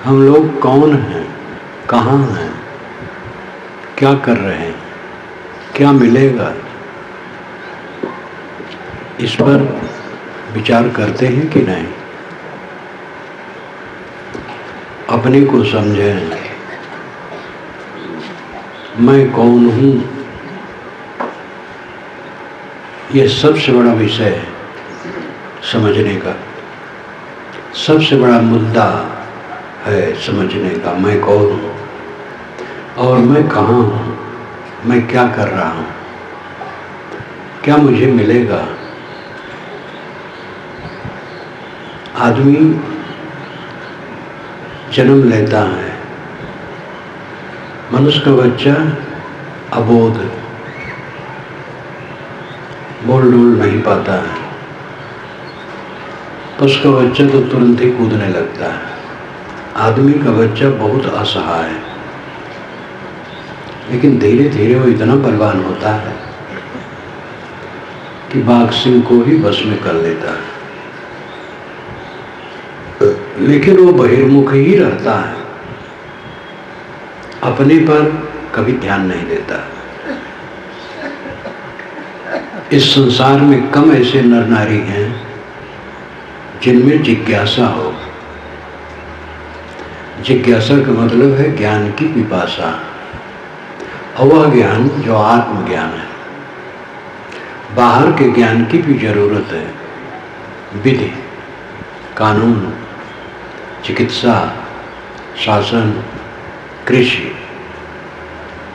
हम लोग कौन हैं, कहाँ हैं, क्या कर रहे हैं, क्या मिलेगा, इस पर विचार करते हैं कि नहीं? अपने को समझें, मैं कौन हूँ, ये सबसे बड़ा विषय है समझने का। सबसे बड़ा मुद्दा है समझने का, मैं कौन हूँ और मैं कहाँ हूँ, मैं क्या कर रहा हूँ, क्या मुझे मिलेगा। आदमी जन्म लेता है, मनुष्य का बच्चा अबोध, बोल डोल नहीं पाता है, उसका बच्चा तो तुरंत ही कूदने लगता है। आदमी का बच्चा बहुत असहाय है, लेकिन धीरे धीरे वो इतना बलवान होता है कि बाघ सिंह को ही बस में कर लेता है। लेकिन वो बहिर्मुख ही रहता है, अपने पर कभी ध्यान नहीं देता। इस संसार में कम ऐसे नर नारी हैं जिनमें जिज्ञासा हो। जिज्ञासा का मतलब है ज्ञान की पिपासा, और वह ज्ञान जो आत्मज्ञान है। बाहर के ज्ञान की भी जरूरत है, विधि, कानून, चिकित्सा, शासन, कृषि,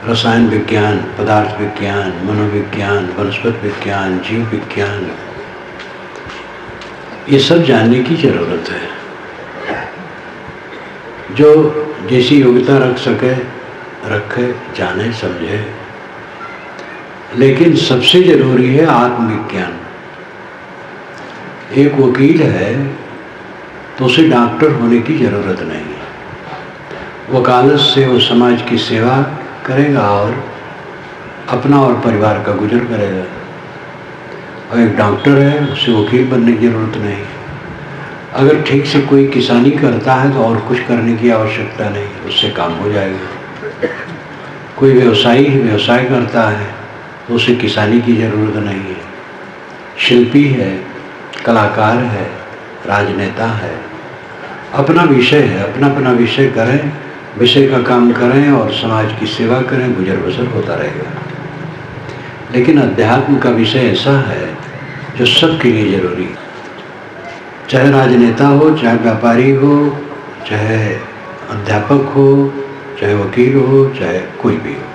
रसायन विज्ञान, पदार्थ विज्ञान, मनोविज्ञान, वनस्पति विज्ञान, जीव विज्ञान, ये सब जानने की जरूरत है। जो जैसी योग्यता रख सके रखे, जाने समझे। लेकिन सबसे जरूरी है आत्मविज्ञान। एक वकील है तो उसे डॉक्टर होने की जरूरत नहीं है। वकालत से वो समाज की सेवा करेगा और अपना और परिवार का गुजर करेगा। और एक डॉक्टर है, उसे वकील बनने की जरूरत नहीं। अगर ठीक से कोई किसानी करता है तो और कुछ करने की आवश्यकता नहीं, उससे काम हो जाएगा। कोई व्यवसाय करता है तो उसे किसानी की जरूरत नहीं है। शिल्पी है, कलाकार है, राजनेता है, अपना विषय है, अपना अपना विषय करें, विषय का काम करें और समाज की सेवा करें, गुजर बसर होता रहेगा। लेकिन अध्यात्म का विषय ऐसा है जो सबके लिए जरूरी है। चाहे राजनेता हो, चाहे व्यापारी हो, चाहे अध्यापक हो, चाहे वकील हो, चाहे कोई भी हो,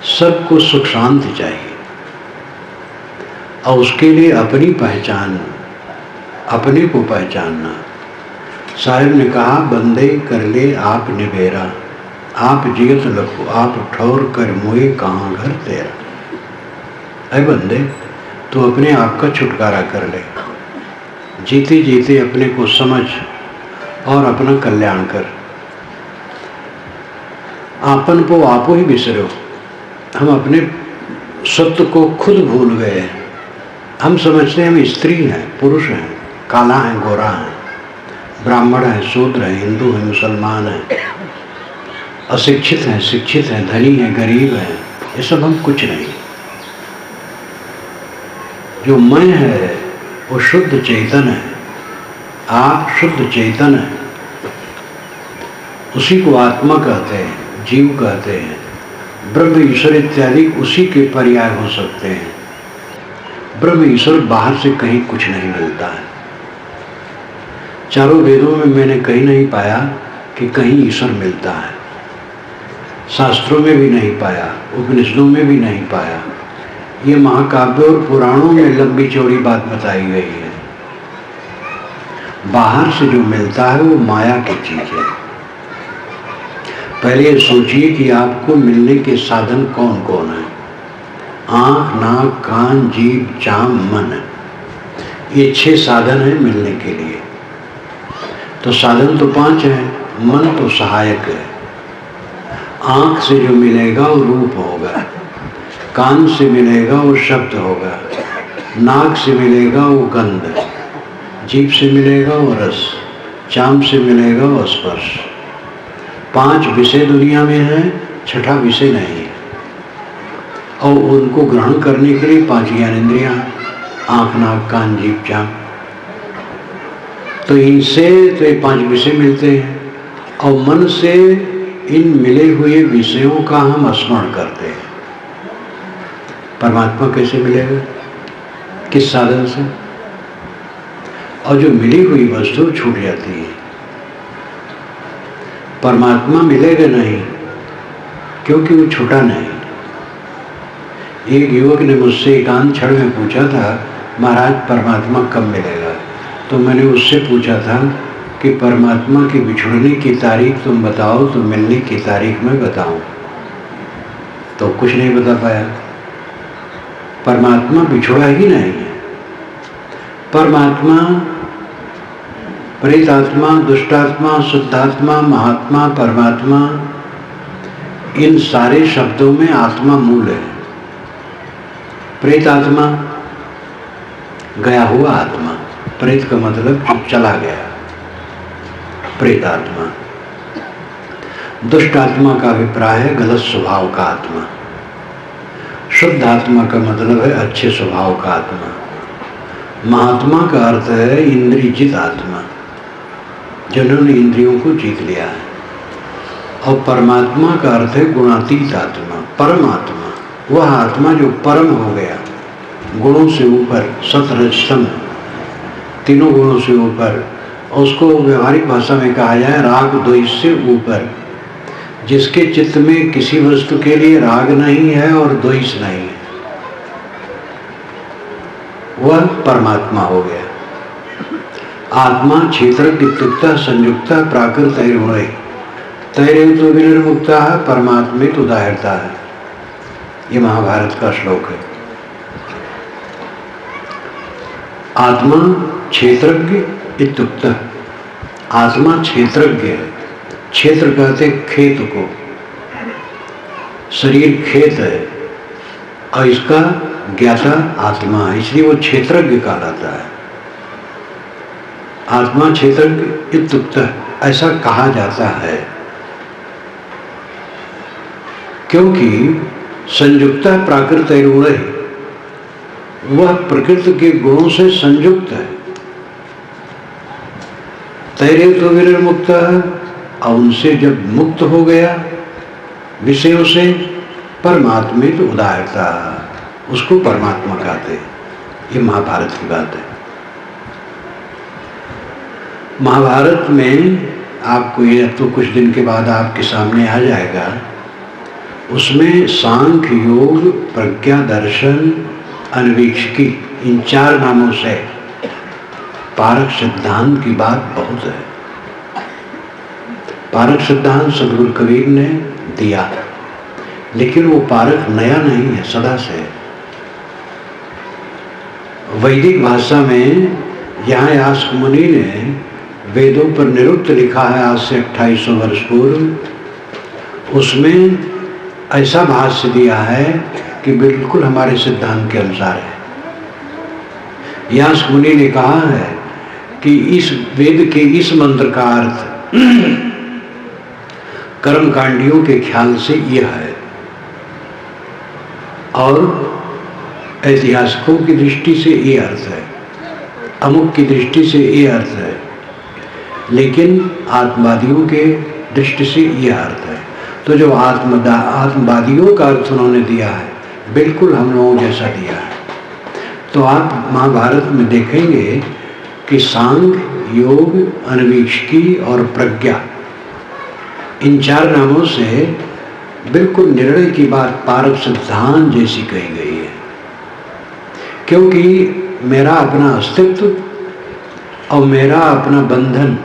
सबको सुख शांति चाहिए। और उसके लिए अपनी पहचान, अपने को पहचानना। साहिब ने कहा, बंदे कर ले आप निबेरा, आप जियत लखो आप ठौर कर मोए कहाँ घर तेरा। अरे बंदे, तू अपने आप का छुटकारा कर ले। जीते जीते अपने को समझ और अपना कल्याण कर। आपन को आपो ही बिसरो। हम अपने सत्य को खुद भूल गए हैं। हम समझते हैं हम स्त्री हैं, पुरुष हैं, काला है, गोरा है, ब्राह्मण है, शूद्र है, हिंदू है, मुसलमान है, अशिक्षित है, शिक्षित है, धनी है, गरीब है, ये सब हम कुछ नहीं। जो मैं है वो शुद्ध चेतन है। आप शुद्ध चेतन है, उसी को आत्मा कहते हैं, जीव कहते हैं। ब्रह्म ईश्वर इत्यादि उसी के पर्याय हो सकते हैं। ब्रह्म ईश्वर बाहर से कहीं कुछ नहीं मिलता है। चारों वेदों में मैंने कहीं नहीं पाया कि कहीं ईश्वर मिलता है। शास्त्रों में भी नहीं पाया, उपनिषदों में भी नहीं पाया। ये महाकाव्य और पुराणों में लंबी चौड़ी बात बताई गई है। बाहर से जो मिलता है वो माया की चीज है। पहले ये सोचिए कि आपको मिलने के साधन कौन कौन है। आँख, नाक, कान, जीभ, चाम, मन, ये 6 साधन हैं मिलने के लिए। तो साधन तो 5 हैं, मन तो सहायक है। आँख से जो मिलेगा वो रूप होगा, कान से मिलेगा वो शब्द होगा, नाक से मिलेगा वो गंध, जीभ से मिलेगा वो रस, चाम से मिलेगा वो स्पर्श। 5 विषय दुनिया में है, छठा विषय नहीं है, और उनको ग्रहण करने के लिए 5 ज्ञानेंद्रियां, आँख, नाक, कान, जीभ, चाँद। तो इनसे तो ये 5 विषय मिलते हैं, और मन से इन मिले हुए विषयों का हम स्मरण करते हैं। परमात्मा कैसे मिलेगा? किस साधन से? और जो मिली हुई वस्तु छूट जाती है। परमात्मा मिलेगा नहीं क्योंकि वो छूटा नहीं। एक युवक ने मुझसे एकांत क्षण में पूछा था, महाराज परमात्मा कब मिलेगा? तो मैंने उससे पूछा था कि परमात्मा के बिछुड़ने की तारीख तुम बताओ तो मिलने की तारीख मैं बताऊं। तो कुछ नहीं बता पाया। परमात्मा बिछुड़ा ही नहीं है। परमात्मा प्रेतात्मा, दुष्टात्मा, शुद्धात्मा, महात्मा, परमात्मा, इन सारे शब्दों में आत्मा मूल है। प्रेतात्मा गया हुआ आत्मा, प्रेत का मतलब जो चला गया, प्रेतात्मा। दुष्ट आत्मा का अभिप्राय है गलत स्वभाव का आत्मा। शुद्ध आत्मा का मतलब है अच्छे स्वभाव का आत्मा। महात्मा का अर्थ है इंद्रियजित आत्मा, जिन्होंने इंद्रियों को जीत लिया है। और परमात्मा का अर्थ है गुणातीत आत्मा, परमात्मा, वह आत्मा जो परम हो गया, गुणों से ऊपर, सतरजतम, तीनों गुणों से ऊपर। उसको व्यवहारिक भाषा में कहा जाए राग द्वेष से ऊपर, जिसके चित्त में किसी वस्तु के लिए राग नहीं है और द्वेष नहीं है, वह परमात्मा हो गया। आत्मा क्षेत्रज्ञ संयुक्ता प्राकृत तैरेव तो विनिर्मुक्ता है, परमात्मित उदाहरता है। ये महाभारत का श्लोक है। आत्मा क्षेत्रज्ञ इत्युक्तः, आत्मा क्षेत्रज्ञ है। क्षेत्र कहते खेत को, शरीर खेत है और इसका ज्ञाता आत्मा है, इसलिए वो क्षेत्रज्ञ कहलाता है। आत्मा क्षेत्रज्ञ इत्युक्तः, ऐसा कहा जाता है क्योंकि संयुक्ता प्राकृत रूढ़, वह प्रकृति के गुणों से संयुक्त है। तैरे तो विनिर्मुक्त है, और उनसे जब मुक्त हो गया विषयों से, परमात्मित उदाहरता, उसको परमात्मा कहते हैं। ये महाभारत की बात है। महाभारत में आपको ये तो कुछ दिन के बाद आपके सामने आ जाएगा, उसमें सांख्य, योग, प्रज्ञा, दर्शन, अन्वीक्षिकी, इन 4 नामों से पारक सिद्धांत की बात बहुत है। पारक सिद्धांत सदगुरु कबीर ने दिया, लेकिन वो पारक नया नहीं है, सदा से। वैदिक भाषा में यहाँ यास्क मुनि ने वेदों पर निरुक्त लिखा है आज से 2800 वर्ष पूर्व। उसमें ऐसा भाष्य दिया है कि बिल्कुल हमारे सिद्धांत के अनुसार है। यास्क मुनि ने कहा है कि इस वेद के इस मंत्र का अर्थ कर्मकांडियों के ख्याल से यह है, और ऐतिहासिकों की दृष्टि से ये अर्थ है, अमुक की दृष्टि से ये अर्थ है, लेकिन आत्मवादियों के दृष्टि से यह अर्थ है। तो जो आत्मवादियों का अर्थ उन्होंने दिया है, बिल्कुल हम लोगों जैसा दिया है। तो आप महाभारत में देखेंगे कि सांख्य, योग, अन्वीक्षिकी और प्रज्ञा, इन 4 नामों से बिल्कुल निर्णय की बात पारक सिद्धांत जैसी कही गई है। क्योंकि मेरा अपना अस्तित्व और मेरा अपना बंधन,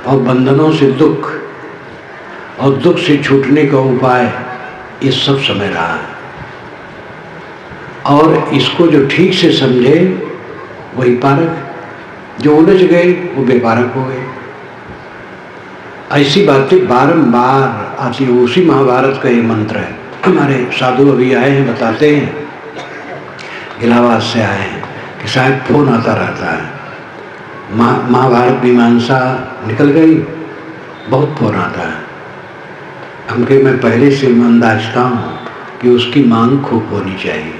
और बंधनों से दुख, और दुख से छूटने का उपाय, ये सब समझ रहा है। और इसको जो ठीक से समझे वही पारक, जो उलझ गए वो बेपारक हो गए। ऐसी बातें बारंबार आती है। उसी महाभारत का ये मंत्र है। हमारे साधु अभी आए हैं, बताते हैं, इलाहाबाद से आए हैं, कि शायद फोन आता रहता है महाभारत मीमांसा निकल गई, बहुत पुराना था। हमके मैं पहले से अंदाजता हूँ कि उसकी मांग खूब होनी चाहिए,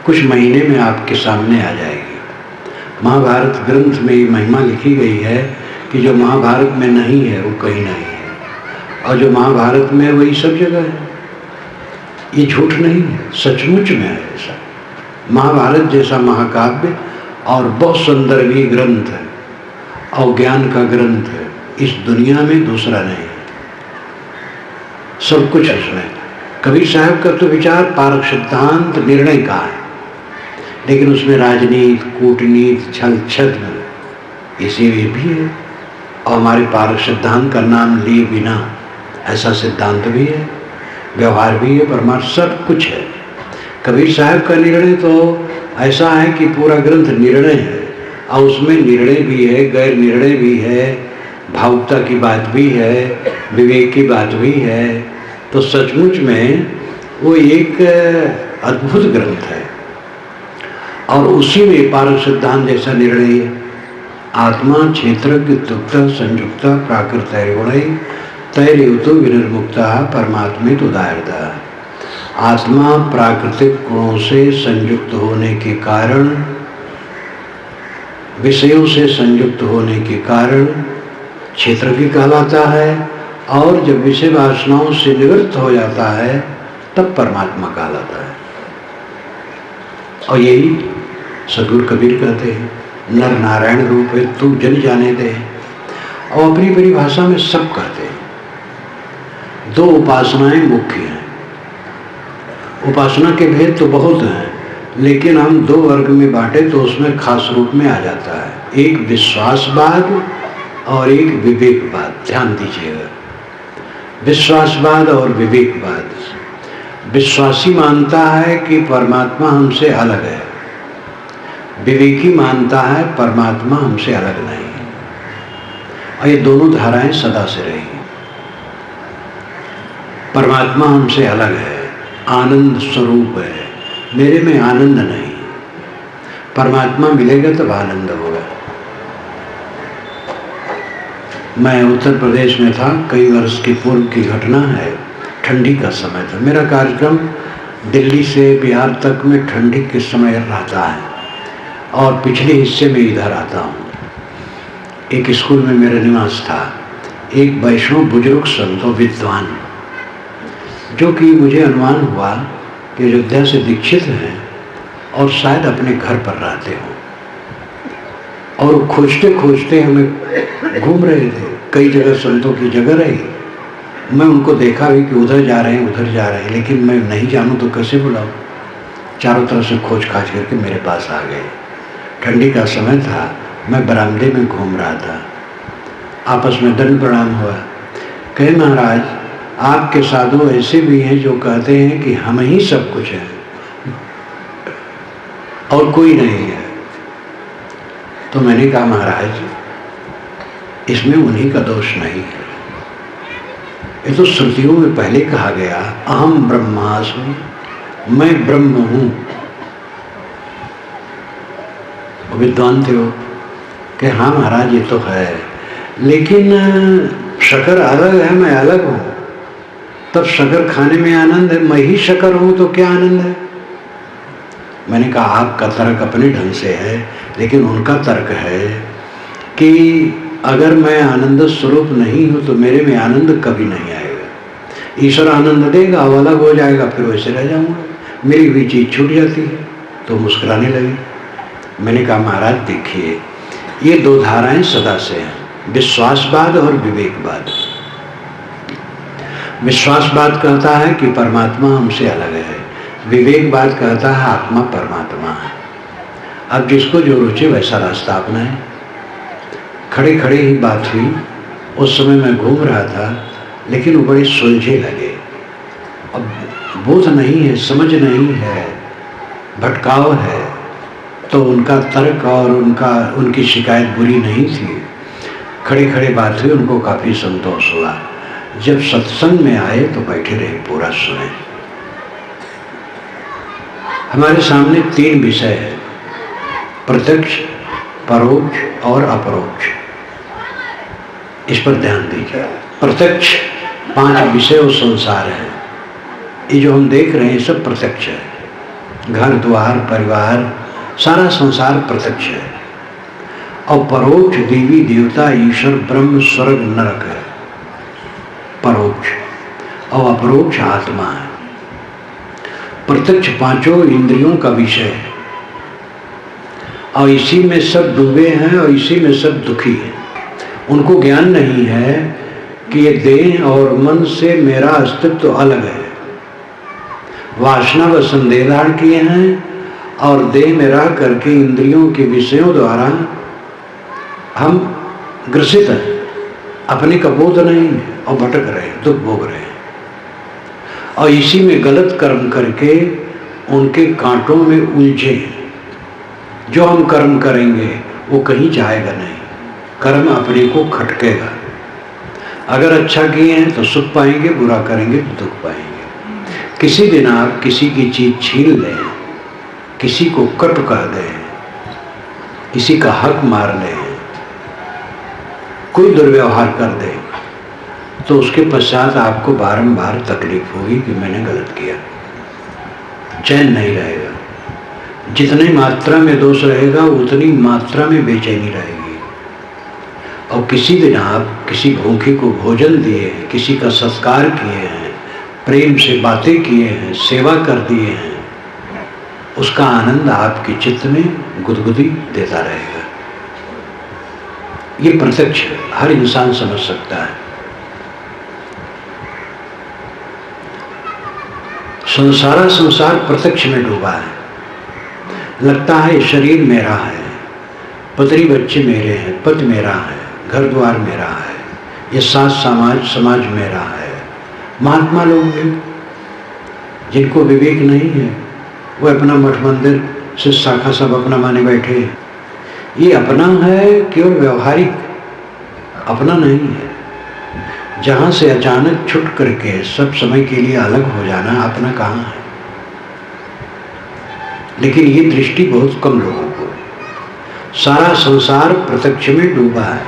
कुछ महीने में आपके सामने आ जाएगी। महाभारत ग्रंथ में ये महिमा लिखी गई है कि जो महाभारत में नहीं है वो कहीं नहीं है, और जो महाभारत में है वही सब जगह है। ये झूठ नहीं है, सचमुच में है ऐसा। महाभारत जैसा महाकाव्य और बहुत संदर्भी ग्रंथ है और ज्ञान का ग्रंथ है, इस दुनिया में दूसरा नहीं है। सब कुछ उसमें। कबीर साहब का तो विचार पारक सिद्धांत निर्णय का है, लेकिन उसमें राजनीति, कूटनीति, छल छद्म इसी भी है। और हमारे पारक सिद्धांत का नाम लिए बिना ऐसा सिद्धांत भी है, व्यवहार भी है, परमार्थ सब कुछ है। कबीर साहब का निर्णय तो ऐसा है कि पूरा ग्रंथ निर्णय है, और उसमें निर्णय भी है, गैर निर्णय भी है, भावुकता की बात भी है, विवेक की बात भी है। तो सचमुच में वो एक अद्भुत ग्रंथ है। और उसी में पारक सिद्धांत जैसा निर्णय है। आत्मा क्षेत्रज्ञ तुक्त संयुक्त प्राकृत गुण तैरेवतो विनिर्मुक्ता परमात्मित उदाहरता। आत्मा प्राकृतिक गुणों से संयुक्त होने के कारण, विषयों से संयुक्त होने के कारण क्षेत्रज्ञ कहलाता है, और जब विषय वासनाओं से निवृत्त हो जाता है तब परमात्मा कहलाता है। और यही सदगुरु कबीर कहते हैं, नर नारायण रूप है तू जन जाने दे। और अपनी परिभाषा में सब कहते हैं। दो उपासनाएं मुख्य हैं। उपासना के भेद तो बहुत हैं, लेकिन हम दो वर्ग में बांटे तो उसमें खास रूप में आ जाता है, एक विश्वासवाद और एक विवेकवाद। ध्यान दीजिएगा, विश्वासवाद और विवेकवाद। विश्वासी मानता है कि परमात्मा हमसे अलग है, विवेकी मानता है परमात्मा हमसे अलग नहीं है। और ये दोनों धाराएं सदा से रही। परमात्मा हमसे अलग है, आनंद स्वरूप है, मेरे में आनंद नहीं। परमात्मा मिलेगा तब आनंद होगा। मैं उत्तर प्रदेश में था, कई वर्ष की पूर्व की घटना है। ठंडी का समय था। मेरा कार्यक्रम दिल्ली से बिहार तक में ठंडी के समय रहता है, और पिछले हिस्से में इधर आता हूँ। एक स्कूल में मेरा निवास था। एक वैष्णव बुजुर्ग संतो विद्वान, जो कि मुझे अनुमान हुआ कि अयोध्या से दीक्षित हैं और शायद अपने घर पर रहते हों, और खोजते खोजते हमें घूम रहे थे। कई जगह संतों की जगह रही, मैं उनको देखा भी कि उधर जा रहे हैं उधर जा रहे हैं, लेकिन मैं नहीं जानूं तो कैसे बुलाऊं। चारों तरफ से खोज खाज करके मेरे पास आ गए। ठंडी का समय था, मैं बरामदे में घूम रहा था। आपस में दंड प्रणाम हुआ। कहे महाराज, आपके साधु ऐसे भी हैं जो कहते हैं कि हम ही सब कुछ हैं और कोई नहीं है। तो मैंने कहा महाराज, इसमें उन्हीं का दोष नहीं है। ये तो श्रुतियों में पहले कहा गया, अहम ब्रह्मास्मि, मैं ब्रह्म हूं। विद्वान थे वो, कि हाँ महाराज ये तो है, लेकिन शकर अलग है, मैं अलग हूं। तब शकर खाने में आनंद है, मैं ही शकर हूं तो क्या आनंद है। मैंने कहा आपका तर्क अपने ढंग से है, लेकिन उनका तर्क है कि अगर मैं आनंद स्वरूप नहीं हूं तो मेरे में आनंद कभी नहीं आएगा। ईश्वर आनंद देगा, वो अलग हो जाएगा, फिर वैसे रह जाऊंगा, मेरी हुई चीज छूट जाती है। तो मुस्कुराने लगी। मैंने कहा महाराज देखिए, ये दो धाराएं सदा से हैं, विश्वासवाद और विवेकवाद। विश्वासवाद कहता है कि परमात्मा हमसे अलग है, विवेकवाद कहता है आत्मा परमात्मा है। अब जिसको जो रुचि वैसा रास्ता अपनाए। खड़े खड़े ही बात हुई। उस समय मैं घूम रहा था, लेकिन वो बड़े सुलझे लगे। अब बोध नहीं है, समझ नहीं है, भटकाव है। तो उनका तर्क और उनकी शिकायत बुरी नहीं थी। खड़े खड़े बात हुई, उनको काफ़ी संतोष हुआ। जब सत्संग में आए तो बैठे रहे, पूरा सुने। हमारे सामने तीन विषय है, प्रत्यक्ष, परोक्ष और अपरोक्ष, इस पर ध्यान दीजिए। प्रत्यक्ष 5 विषय और संसार है, ये जो हम देख रहे हैं सब प्रत्यक्ष है। घर द्वार परिवार सारा संसार प्रत्यक्ष है। और परोक्ष देवी देवता ईश्वर ब्रह्म स्वर्ग नरक है, परोक्ष। और अपरोक्ष आत्मा है। प्रत्यक्ष 5 इंद्रियों का विषय है और इसी में सब डूबे हैं और इसी में सब दुखी हैं। उनको ज्ञान नहीं है कि ये देह और मन से मेरा अस्तित्व अलग है। वासना व संदेह धारण किए हैं और देह में रह करके इंद्रियों के विषयों द्वारा हम ग्रसित हैं, अपने का बोध नहीं है और भटक रहे हैं, दुख भोग रहे हैं। और इसी में गलत कर्म करके उनके कांटों में उलझे हैं। जो हम कर्म करेंगे वो कहीं जाएगा नहीं, कर्म अपने को खटकेगा। अगर अच्छा किए हैं तो सुख पाएंगे, बुरा करेंगे तो दुख पाएंगे। किसी दिन आप किसी की चीज छीन लें, किसी को कट कह दें, किसी का हक मार लें, कोई दुर्व्यवहार कर दे, तो उसके पश्चात आपको बारंबार तकलीफ होगी कि मैंने गलत किया। चैन नहीं रहेगा। जितनी मात्रा में दोष रहेगा उतनी मात्रा में बेचैनी रहेगी। और किसी दिन आप किसी भूखे को भोजन दिए हैं, किसी का सत्कार किए हैं, प्रेम से बातें किए हैं, सेवा कर दिए हैं, उसका आनंद आपके चित्त में गुदगुदी देता रहेगा। ये प्रत्यक्ष हर इंसान समझ सकता है। सारा संसार प्रत्यक्ष में डूबा है। लगता है शरीर मेरा है, पत्नी बच्चे मेरे हैं, पति मेरा है, घर द्वार मेरा है, ये समाज मेरा है। महात्मा लोग भी जिनको विवेक नहीं है वो अपना मठ मंदिर से शाखा सब अपना माने बैठे हैं। ये अपना है केवल व्यवहारिक, अपना नहीं है। जहाँ से अचानक छुट करके सब समय के लिए अलग हो जाना अपना कहाँ है। लेकिन ये दृष्टि बहुत कम लोगों को। सारा संसार प्रत्यक्ष में डूबा है।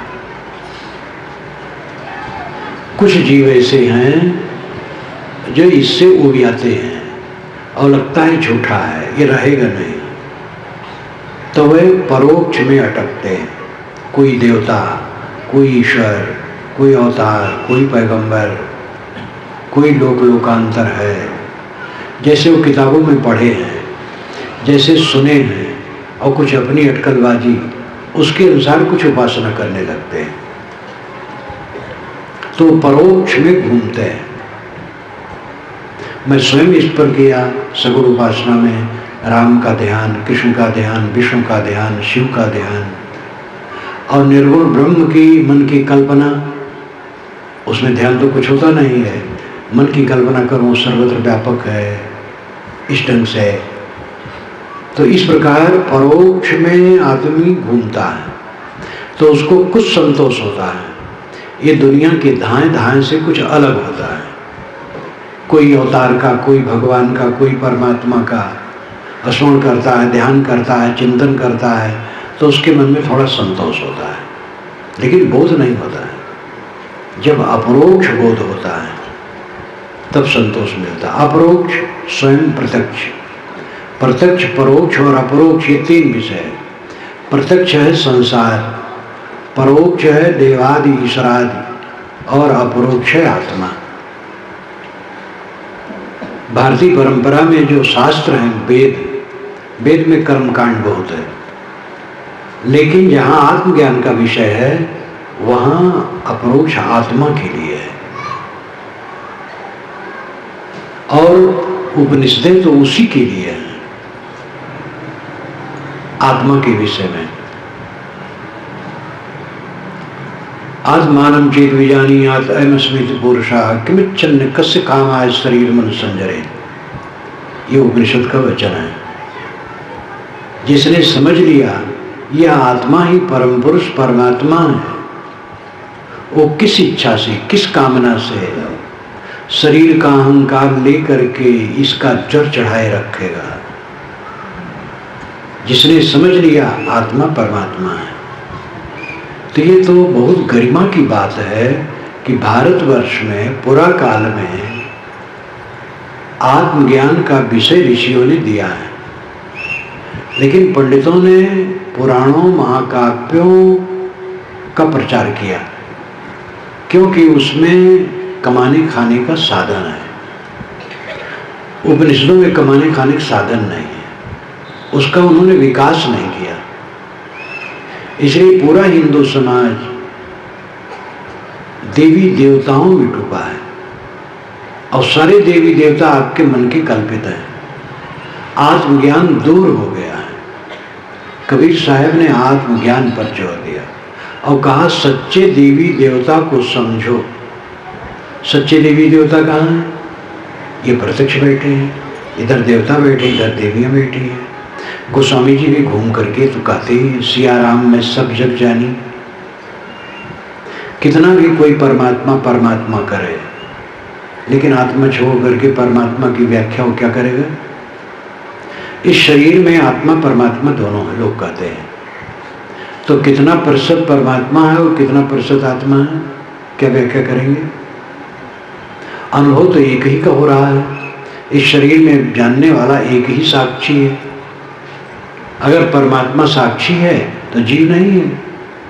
कुछ जीव ऐसे हैं जो इससे उब जाते हैं और लगता है झूठा है, ये रहेगा नहीं, तो वे परोक्ष में अटकते हैं। कोई देवता, कोई ईश्वर, कोई अवतार, कोई पैगंबर, कोई लोकांतर है, जैसे वो किताबों में पढ़े हैं, जैसे सुने हैं, और कुछ अपनी अटकलबाजी उसके अनुसार कुछ उपासना करने लगते हैं। तो परोक्ष में घूमते हैं। मैं स्वयं इस पर किया सगुण उपासना में, राम का ध्यान, कृष्ण का ध्यान, विष्णु का ध्यान, शिव का ध्यान, और निर्गुण ब्रह्म की मन की कल्पना। उसमें ध्यान तो कुछ होता नहीं है, मन की कल्पना करूं सर्वत्र व्यापक है, इस ढंग से। तो इस प्रकार परोक्ष में आदमी घूमता है तो उसको कुछ संतोष होता है। ये दुनिया के धाएं धाएं से कुछ अलग होता है। कोई अवतार का, कोई भगवान का, कोई परमात्मा का स्मरण करता है, ध्यान करता है, चिंतन करता है, तो उसके मन में थोड़ा संतोष होता है, लेकिन बोध नहीं होता है। जब अपरोक्ष बोध होता है तब संतोष मिलता है। अपरोक्ष स्वयं प्रत्यक्ष, प्रत्यक्ष परोक्ष और अपरोक्ष ये 3 विषय है। प्रत्यक्ष है संसार, परोक्ष है देवादि ईश्वरादि, और अपरोक्ष है आत्मा। भारतीय परंपरा में जो शास्त्र हैं, वेद में कर्मकांड बहुत है, लेकिन जहाँ आत्मज्ञान का विषय है वहाँ अपरोक्ष आत्मा के लिए है। और उपनिषदें तो उसी के लिए हैं, आत्मा के विषय में। आत्मानं चेत विजानीयात् अयमस्मीति पुरुषः किमिच्छन् कस्य कामाय शरीर मन संजरे। ये उपनिषद का वचन है। जिसने समझ लिया यह आत्मा ही परम पुरुष परमात्मा है, वो किस इच्छा से, किस कामना से शरीर का अहंकार लेकर के इसका जड़ चढ़ाए रखेगा। जिसने समझ लिया आत्मा परमात्मा है, तो ये तो बहुत गरिमा की बात है कि भारतवर्ष में पुरा काल में आत्मज्ञान का विषय ऋषियों ने दिया है, लेकिन पंडितों ने पुराणों महाकाव्यों का प्रचार किया, क्योंकि उसमें कमाने खाने का साधन है। उपनिषदों में कमाने खाने का साधन नहीं है, उसका उन्होंने विकास नहीं किया। इसलिए पूरा हिंदू समाज देवी देवताओं में डूबा है, और सारे देवी देवता आपके मन के कल्पित हैं। आत्मज्ञान दूर हो गया है। कबीर साहब ने आत्मज्ञान पर जोर दिया और कहा सच्चे देवी देवता को समझो। सच्चे देवी देवता कहाँ हैं? ये प्रत्यक्ष बैठे हैं, इधर देवता बैठे, इधर देवियां बैठी हैं। गोस्वामी जी भी घूम करके तो कहते हैं सिया राम में सब जग जानी। कितना भी कोई परमात्मा परमात्मा करे, लेकिन आत्मा छोड़ करके परमात्मा की व्याख्या वो क्या करेगा? इस शरीर में आत्मा परमात्मा दोनों है, लोग कहते हैं। तो कितना प्रतिशत परमात्मा है और कितना प्रतिशत आत्मा है, क्या व्याख्या करेंगे? अनुभव तो एक ही का हो रहा है। इस शरीर में जानने वाला एक ही साक्षी है। अगर परमात्मा साक्षी है तो जीव नहीं है,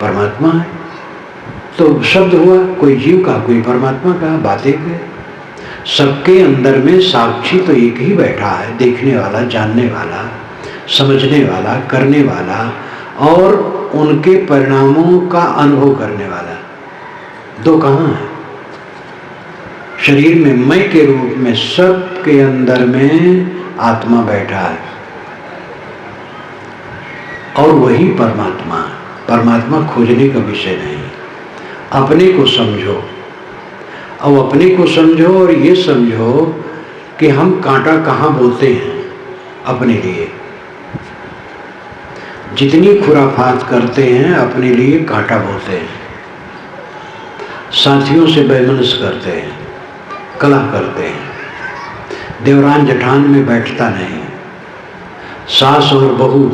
परमात्मा है। तो शब्द हुआ, कोई जीव का कोई परमात्मा का, बात एक है। सबके अंदर में साक्षी तो एक ही बैठा है, देखने वाला, जानने वाला, समझने वाला, करने वाला और उनके परिणामों का अनुभव करने वाला। दो कहाँ है? शरीर में मैं के रूप में सबके अंदर में आत्मा बैठा है और वही परमात्मा है। परमात्मा खोजने का विषय नहीं। अपने को समझो, और अपने को समझो और ये समझो कि हम कांटा कहाँ बोते हैं अपने लिए। जितनी खुराफात करते हैं अपने लिए कांटा बोते हैं, साथियों से बेमनस करते हैं, कलह करते हैं, देवरान जठान में बैठता नहीं, सास और बहू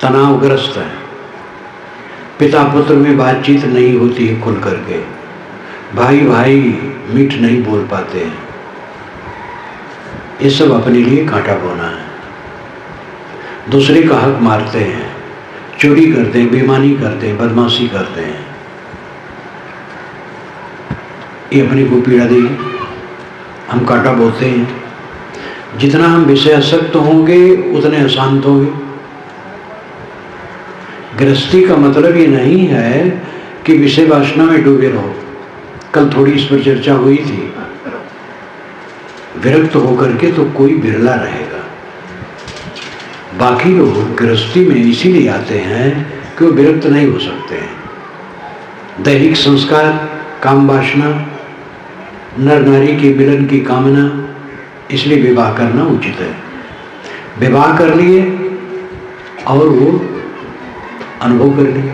तनावग्रस्त है, पिता पुत्र में बातचीत नहीं होती है खुल करके, भाई भाई मीठ नहीं बोल पाते हैं। ये सब अपने लिए कांटा बोना है। दूसरे का हक मारते हैं, चोरी करते हैं, बेईमानी करते हैं, बदमाशी करते हैं। ये अपने को पीड़ा देगी। हम कांटा बोते हैं। जितना हम विषय आसक्त होंगे उतने अशांत होंगे। गृहस्थी का मतलब ये नहीं है कि विषय वासना में डूबे रहो। कल थोड़ी इस पर चर्चा हुई थी। विरक्त होकर के तो कोई बिरला रहेगा। बाकी लोग गृहस्थी में इसीलिए आते हैं कि वो विरक्त नहीं हो सकते हैं। दैहिक संस्कार, काम वासना, नर नारी के मिलन की कामना, इसलिए विवाह करना उचित है। विवाह कर लिए और वो अनुभव कर लिए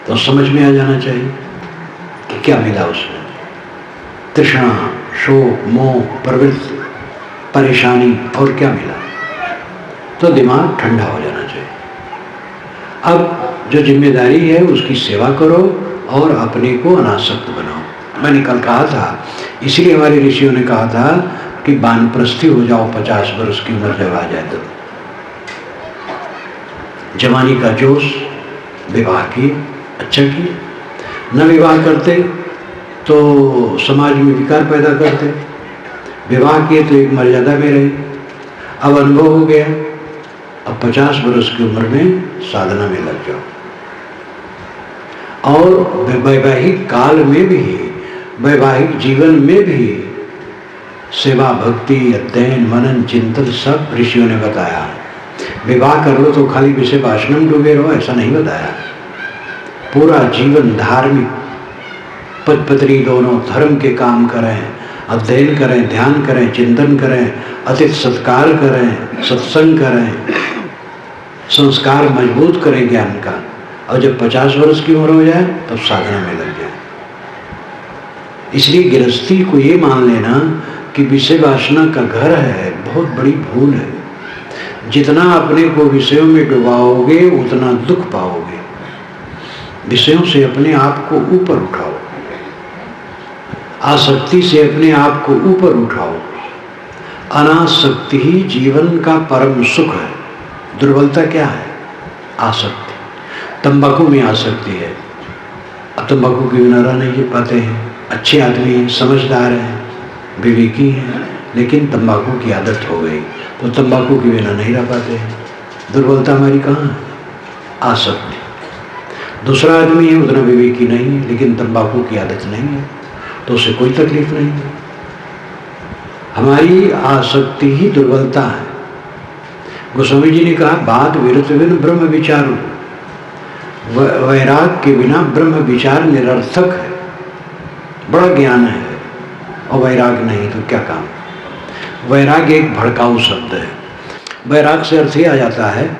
तो समझ में आ जाना चाहिए कि क्या मिला उसमें। तृष्णा, शोक, मोह, प्रवृत्ति, परेशानी और क्या मिला, तो दिमाग ठंडा हो जाना चाहिए। अब जो जिम्मेदारी है उसकी सेवा करो और अपने को अनासक्त बनाओ। मैंने कल कहा था, इसलिए हमारे ऋषियों ने कहा था कि वानप्रस्थी हो जाओ 50 वर्ष की उम्र जब आ जाए तो। जवानी का जोश, विवाह की, अच्छा किए। न विवाह करते तो समाज में विकार पैदा करते, विवाह किए तो एक मर्यादा में रहे। अब अनुभव हो गया, अब 50 वर्ष की उम्र में साधना में लग जाओ। और वैवाहिक काल में भी, वैवाहिक जीवन में भी सेवा, भक्ति, अध्ययन, मनन, चिंतन सब ऋषियों ने बताया। विवाह कर लो तो खाली विषय वासना में डूबे रहो, ऐसा नहीं बताया। पूरा जीवन धार्मिक, पद पत्नी दोनों धर्म के काम करें, अध्ययन करें, ध्यान करें, चिंतन करें, अतिथि सत्कार करें, सत्संग करें, संस्कार मजबूत करें ज्ञान का। और जब 50 वर्ष की उम्र हो जाए तब साधना में लग जाए। इसलिए गृहस्थी को ये मान लेना कि विषय वासना का घर है, बहुत बड़ी भूल है। जितना अपने को विषयों में डुबाओगे उतना दुख पाओगे। विषयों से अपने आप को ऊपर उठाओ, आसक्ति से अपने आप को ऊपर उठाओ। अनासक्ति ही जीवन का परम सुख है। दुर्बलता क्या है? आसक्ति। तंबाकू में आसक्ति है। अब तंबाकू के बिना रह नहीं पाते हैं। अच्छे आदमी हैं, समझदार हैं, विवेकी हैं, लेकिन तंबाकू की आदत हो गई तो तंबाकू के बिना नहीं रह पाते हैं। दुर्बलता हमारी कहाँ है? आसक्ति। दूसरा आदमी है, उतना विवेकी नहीं है, लेकिन तंबाकू की आदत नहीं है तो उसे कोई तकलीफ नहीं है। हमारी आसक्ति ही दुर्बलता है। गोस्वामी जी ने कहा, बात विरत बिन ब्रह्म विचारो, वैराग के बिना ब्रह्म विचार निरर्थक है। बड़ा ज्ञान है और वैराग नहीं तो क्या काम। वैराग एक भड़काऊ शब्द है। वैराग से अर्थ ही आ जाता है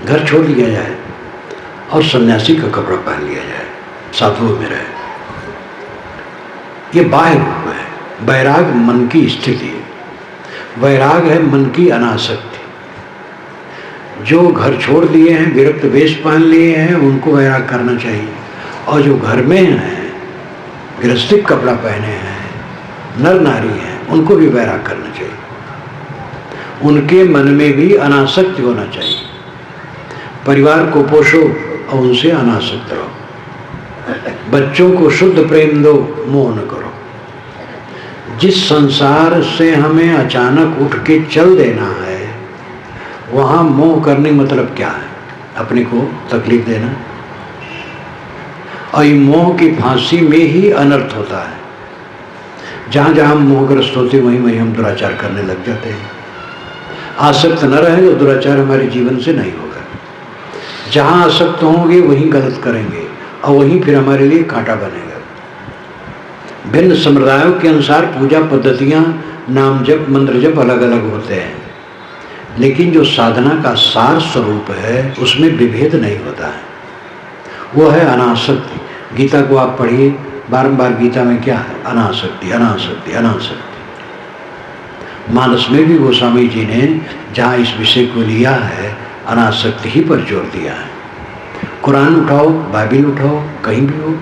घर छोड़ लिया जाए और सन्यासी का कपड़ा पहन लिया जाए, साधुओं में रहे। ये बाह्य रूप है। वैराग मन की स्थिति है। वैराग है मन की अनासक्ति। जो घर छोड़ लिए हैं, विरक्त वेश पहन लिए हैं, उनको वैराग करना चाहिए। और जो घर में हैं, गृहस्थिक कपड़ा पहने हैं, नर नारी हैं, उनको भी वैराग करना चाहिए। उनके मन में भी अनासक्ति होना चाहिए। परिवार को पोषो और उनसे अनासक्त रहो। बच्चों को शुद्ध प्रेम दो, मोह न करो। जिस संसार से हमें अचानक उठ के चल देना है, वहाँ मोह करने मतलब क्या है? अपने को तकलीफ देना। और ये मोह की फांसी में ही अनर्थ होता है। जहाँ जहाँ हम मोहग्रस्त होते वहीं वहीं हम दुराचार करने लग जाते हैं। आसक्त न रहे तो दुराचार हमारे जीवन से नहीं होगा। जहाँ आसक्त होंगे वहीं गलत करेंगे और वहीं फिर हमारे लिए कांटा बनेगा। भिन्न संप्रदायों के अनुसार पूजा पद्धतियाँ, नाम जप, मंत्र जप अलग अलग होते हैं, लेकिन जो साधना का सार स्वरूप है उसमें विभेद नहीं होता है। वो है अनासक्ति। गीता को आप पढ़िए, बारंबार गीता में क्या है? अनासक्ति, अनासक्ति, अनासक्ति। मानस में भी गोस्वामी जी ने जहाँ इस विषय को लिया है, अनासक्ति ही पर जोर दिया है। कुरान उठाओ, बाइबिल उठाओ, कहीं भी हो,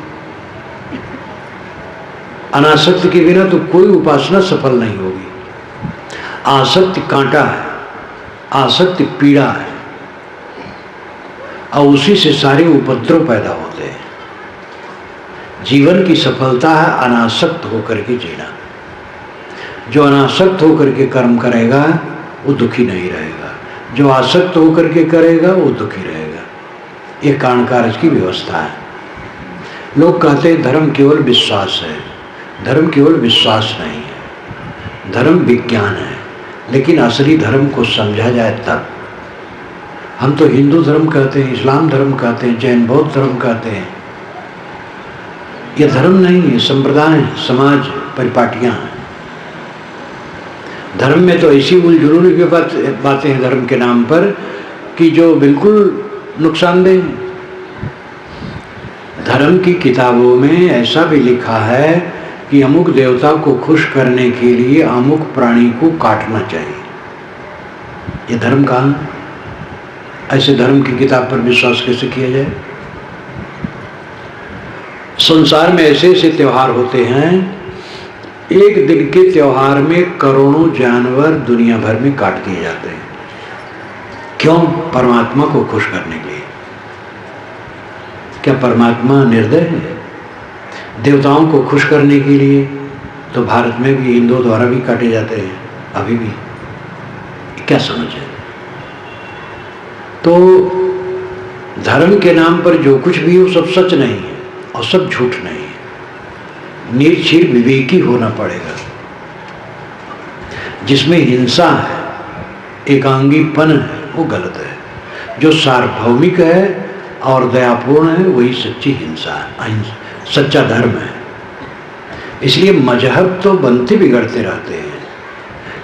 अनासक्ति के बिना तो कोई उपासना सफल नहीं होगी। आसक्ति कांटा है, आसक्ति पीड़ा है और उसी से सारे उपद्रव पैदा होते हैं। जीवन की सफलता है अनासक्त होकर के जीना। जो अनासक्त होकर के कर्म करेगा वो दुखी नहीं रहेगा, जो आसक्त होकर के करेगा वो दुखी रहेगा। ये कारण कार्य की व्यवस्था है। लोग कहते हैं धर्म केवल विश्वास है। धर्म केवल विश्वास नहीं है, धर्म विज्ञान है। लेकिन असली धर्म को समझा जाए तब। हम तो हिंदू धर्म कहते हैं, इस्लाम धर्म कहते हैं, जैन बौद्ध धर्म कहते हैं। ये धर्म नहीं है, संप्रदाय है, समाज, परिपाटियाँ हैं। धर्म में तो ऐसी उलझुल की बातें हैं धर्म के नाम पर कि जो बिल्कुल नुकसानदेह हैं। धर्म की किताबों में ऐसा भी लिखा है कि अमुक देवता को खुश करने के लिए अमुक प्राणी को काटना चाहिए। ये धर्म कहाँ है? ऐसे धर्म की किताब पर विश्वास कैसे किया जाए? संसार में ऐसे ऐसे त्योहार होते हैं, एक दिन के त्योहार में करोड़ों जानवर दुनिया भर में काट दिए जाते हैं। क्यों? परमात्मा को खुश करने के लिए। क्या परमात्मा निर्दय है? देवताओं को खुश करने के लिए तो भारत में भी हिंदुओं द्वारा भी काटे जाते हैं अभी भी। क्या समझ है? तो धर्म के नाम पर जो कुछ भी हो सब सच नहीं है और सब झूठ नहीं है। निर्भीक विवेकी होना पड़ेगा। जिसमें हिंसा है, एकांगीपन है, वो गलत है। जो सार्वभौमिक है और दयापूर्ण है वही सच्ची हिंसा है, सच्चा धर्म है। इसलिए मजहब तो बनते बिगड़ते रहते हैं।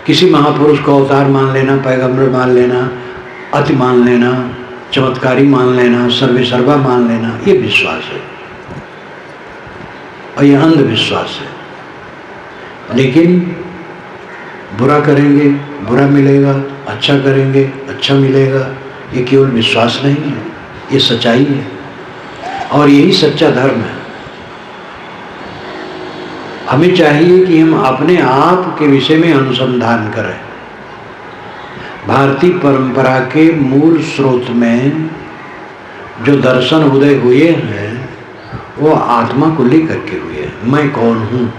किसी महापुरुष को अवतार मान लेना, पैगंबर मान लेना, अति मान लेना, चमत्कारी मान लेना, सर्वे सर्वा मान लेना, ये विश्वास है और यह अंधविश्वास है। लेकिन बुरा करेंगे बुरा मिलेगा, अच्छा करेंगे अच्छा मिलेगा, ये केवल विश्वास नहीं है, ये सच्चाई है। और यही सच्चा धर्म है। हमें चाहिए कि हम अपने आप के विषय में अनुसंधान करें। भारतीय परंपरा के मूल स्रोत में जो दर्शन उदय हुए हैं वो आत्मा को लेकर के हुए हैं। मैं कौन हूँ,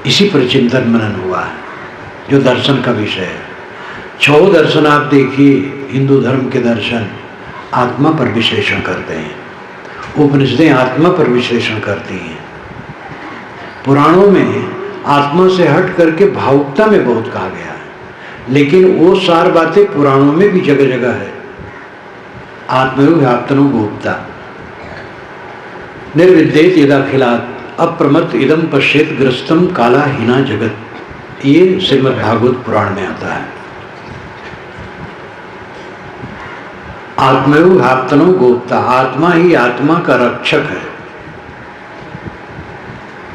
इसी पर चिंतन मनन हुआ है, जो दर्शन का विषय है। 6 दर्शन आप देखिए, हिंदू धर्म के दर्शन आत्मा पर विश्लेषण करते हैं। उपनिषदें आत्मा पर विश्लेषण करती हैं। पुराणों में आत्मा से हट करके भावुकता में बहुत कहा गया है, लेकिन वो सार बातें पुराणों में भी जगह जगह है। आत्मयोग व्याप्तनो गोप्ता निर्विद्येत यदाखिलात् अप्रमत्त इदम पश्येत ग्रस्तम काला हीना जगत, ये श्रीमद् भागवत पुराण में आता है। आत्मयोग व्याप्तनो गोप्ता, आत्मा ही आत्मा का रक्षक है।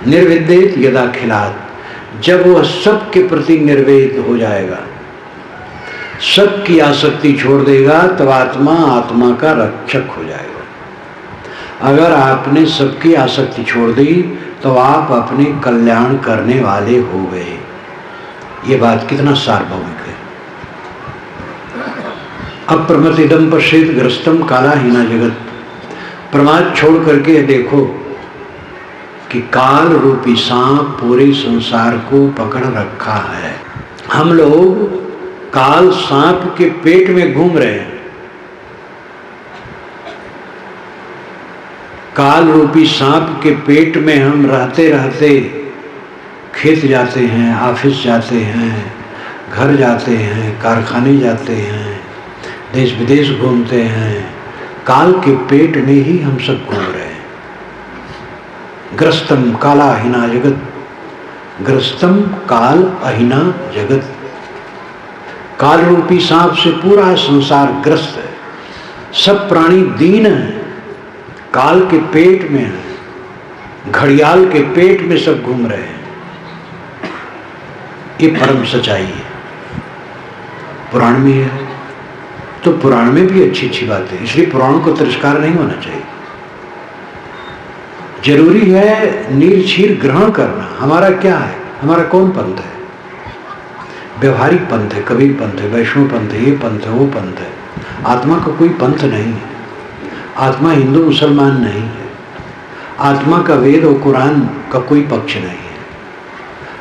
निर्विद्येत यदाखिलात्, जब वह सबके प्रति निर्वेद हो जाएगा, सबकी आसक्ति छोड़ देगा, तब आत्मा आत्मा का रक्षक हो जाएगा। अगर आपने सबकी आसक्ति छोड़ दी तो आप अपने कल्याण करने वाले हो गए। ये बात कितना सार्वभौमिक है। अप्रमत्त इदम पश्येत ग्रस्तम काला हीना जगत, प्रमाद छोड़ करके देखो कि काल रूपी सांप पूरे संसार को पकड़ रखा है। हम लोग काल सांप के पेट में घूम रहे हैं। काल रूपी सांप के पेट में हम रहते रहते खेत जाते हैं, ऑफिस जाते हैं, घर जाते हैं, कारखाने जाते हैं, देश विदेश घूमते हैं। काल के पेट में ही हम सब घूम रहे हैं। ग्रस्तम काला अहिना जगत, ग्रस्तम काल अहिना जगत, काल रूपी सांप से पूरा संसार ग्रस्त है। सब प्राणी दीन है, काल के पेट में है, घड़ियाल के पेट में सब घूम रहे हैं। ये परम सच्चाई है, पुराण में है। तो पुराण में भी अच्छी अच्छी बातें, इसलिए पुराणों को तिरस्कार नहीं होना चाहिए। जरूरी है नीर क्षीर ग्रहण करना। हमारा क्या है, हमारा कौन पंथ है? व्यवहारिक पंथ है, कबीर पंथ है, वैष्णव पंथ है, ये पंथ है, वो पंथ है। आत्मा का कोई पंथ नहीं है। आत्मा हिंदू मुसलमान नहीं है। आत्मा का वेद और कुरान का कोई पक्ष नहीं है।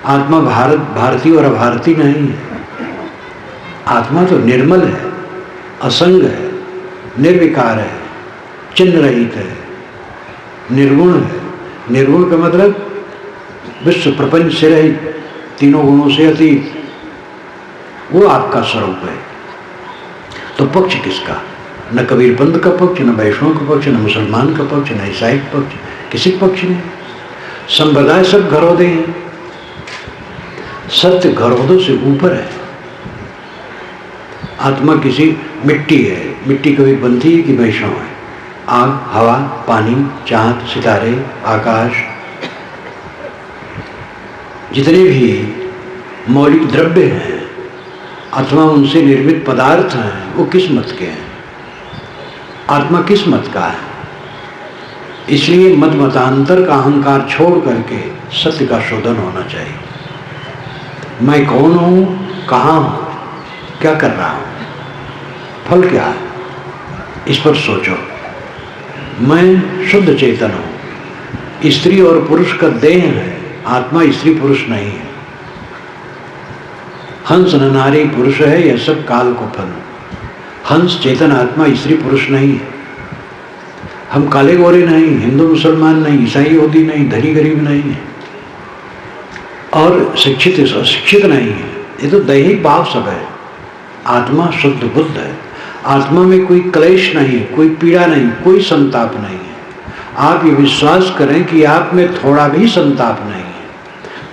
आत्मा भारतीय और अभारती नहीं है। आत्मा तो निर्मल है, असंग है, निर्विकार है, चिन्ह रहित है, निर्गुण है। निर्गुण का मतलब विश्व प्रपंच से रहित, तीनों गुणों से अतीत, वो आपका स्वरूप है। तो पक्ष किसका? न कबीर पंथ का पक्ष, न वैष्णव का पक्ष, न मुसलमान का पक्ष, न ईसाई का पक्ष, किसी पक्ष नहीं। संप्रदाय सब घरोदे हैं। सत्य घरोदों से ऊपर है। आत्मा किसी मिट्टी है। मिट्टी कभी बनती है कि वैष्णव है? आग, हवा, पानी, चांद, सितारे, आकाश, जितने भी मौलिक द्रव्य हैं अथवा उनसे निर्मित पदार्थ हैं, वो किस मत के हैं? आत्मा किस मत का है? इसलिए मत मतांतर का अहंकार छोड़ करके सत्य का शोधन होना चाहिए। मैं कौन हूं, कहां हूं, क्या कर रहा हूं, फल क्या है, इस पर सोचो। मैं शुद्ध चेतन हूं। स्त्री और पुरुष का देह है, आत्मा स्त्री पुरुष नहीं है। हंस न नारी पुरुष है, यह सब काल को फल। हंस चेतन आत्मा स्त्री पुरुष नहीं है। हम काले गोरे नहीं, हिंदू मुसलमान नहीं, ईसाई यहूदी नहीं, धनी गरीब नहीं है, और शिक्षित अशिक्षित नहीं है। ये तो दैहिक भाव सब है। आत्मा शुद्ध बुद्ध है। आत्मा में कोई क्लेश नहीं, कोई पीड़ा नहीं, कोई संताप नहीं है। आप ये विश्वास करें कि आप में थोड़ा भी संताप नहीं है,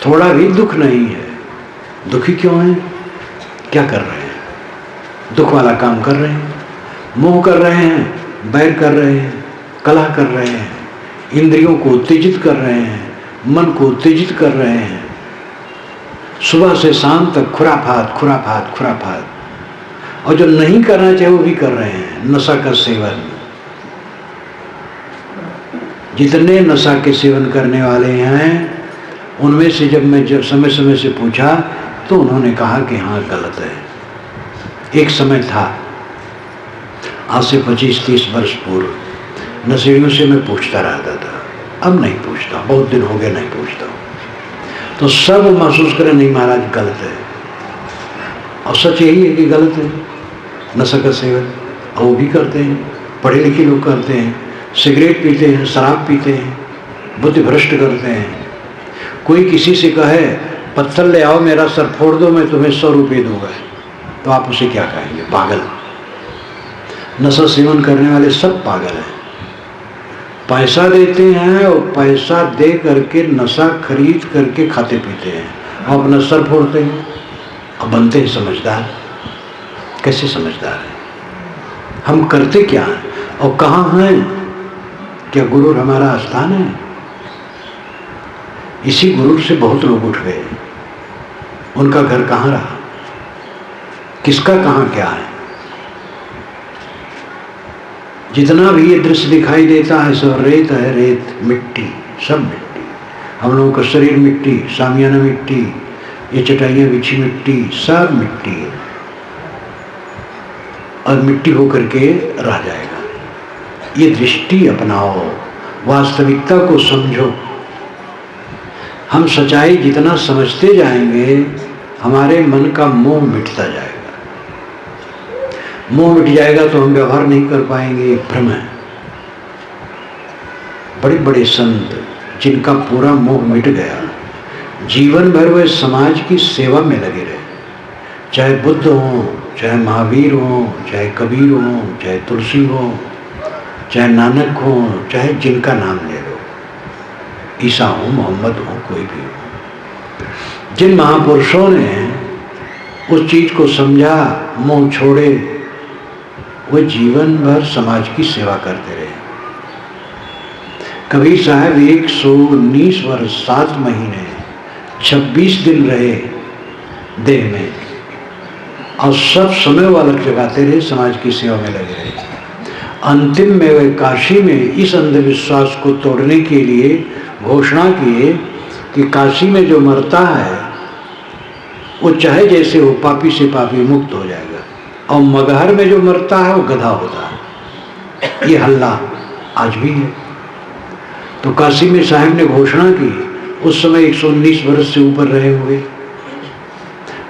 थोड़ा भी दुख नहीं है। दुखी क्यों हैं? क्या कर रहे हैं? दुख वाला काम कर रहे हैं, मोह कर रहे हैं, बैर कर रहे हैं, कलह कर रहे हैं, इंद्रियों को उत्तेजित कर रहे हैं, मन को उत्तेजित कर रहे हैं। सुबह से शाम तक खुराफात खुराफात खुराफात। और जो नहीं करना चाहिए वो भी कर रहे हैं। नशा का सेवन, जितने नशा के सेवन करने वाले हैं उनमें से जब मैं समय समय से पूछा तो उन्होंने कहा कि हाँ गलत है। एक समय था, आज से 25-30 वर्ष पूर्व, नशेड़ियों से मैं पूछता रहता था, अब नहीं पूछता, बहुत दिन हो गए नहीं पूछता। तो सब महसूस करें नहीं महाराज गलत है, और सच यही है कि गलत है नशा का सेवन। और वो भी करते हैं, पढ़े लिखे लोग करते हैं, सिगरेट पीते हैं, शराब पीते हैं, बुद्धि भ्रष्ट करते हैं। कोई किसी से कहे पत्थर ले आओ मेरा सर फोड़ दो, मैं तुम्हें 100 रुपये दूंगा, तो आप उसे क्या कहेंगे? पागल। नशा सेवन करने वाले सब पागल हैं। पैसा देते हैं और पैसा दे करके नशा खरीद करके खाते पीते हैं और अपना सर फोड़ते हैं और बनते हैं समझदार। कैसे समझदार है? हम करते क्या हैं और कहाँ हैं? क्या गुरु हमारा स्थान है? इसी गुरु से बहुत लोग उठ गए, उनका घर कहाँ रहा? किसका कहाँ क्या है? जितना भी ये दृश्य दिखाई देता है सब रेत है, रेत, मिट्टी, सब मिट्टी। हम लोगों का शरीर मिट्टी, सामियाना मिट्टी, ये चटाइयाँ बिछी मिट्टी, सब मिट्टी है और मिट्टी होकर के रह जाएगा। ये दृष्टि अपनाओ, वास्तविकता को समझो। हम सच्चाई जितना समझते जाएंगे हमारे मन का मोह मिटता जाएगा। मोह मिट जाएगा तो हम व्यवहार नहीं कर पाएंगे, भ्रम है। बड़े बड़े संत जिनका पूरा मोह मिट गया, जीवन भर वे समाज की सेवा में लगे रहे, चाहे बुद्ध हो, चाहे महावीर हो, चाहे कबीर हो, चाहे तुलसी हो, चाहे नानक हो, चाहे जिनका नाम ले लो, ईसा हो, मोहम्मद हो, कोई भी हो। जिन महापुरुषों ने उस चीज को समझा, मोह छोड़े, वो जीवन भर समाज की सेवा करते रहे। कबीर साहब 119 वर्ष 7 महीने 26 दिन रहे देह में और सब समय वो अलग जगाते रहे, समाज की सेवा में लगे रहे। अंतिम में वे काशी में इस अंधविश्वास को तोड़ने के लिए घोषणा किए कि काशी में जो मरता है वो चाहे जैसे हो पापी से पापी मुक्त हो जाएगा, और मगहर में जो मरता है वो गधा होता है। ये हल्ला आज भी है। तो काशी में साहब ने घोषणा की, उस समय 119 वर्ष से ऊपर रहे हुए।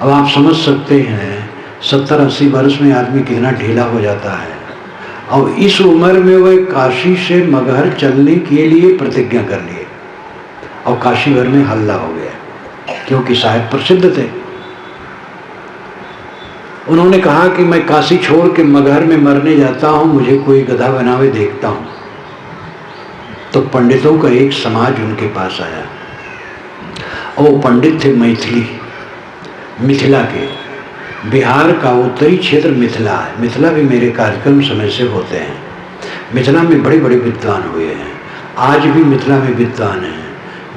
अब आप समझ सकते हैं 70-80 वर्ष में आदमी कितना ढीला हो जाता है, और इस उम्र में वह काशी से मगहर चलने के लिए प्रतिज्ञा कर लिए, और काशी भर में हल्ला हो गया क्योंकि साहब प्रसिद्ध थे। उन्होंने कहा कि मैं काशी छोड़ के मगहर में मरने जाता हूँ, मुझे कोई गधा बनावे देखता हूँ। तो पंडितों का एक समाज उनके पास आया, और वो पंडित थे मैथिली, मिथिला के। बिहार का उत्तरी क्षेत्र मिथिला है। मिथिला भी मेरे कार्यक्रम समय से होते हैं। मिथिला में बड़े बड़े विद्वान हुए हैं, आज भी मिथिला में विद्वान हैं।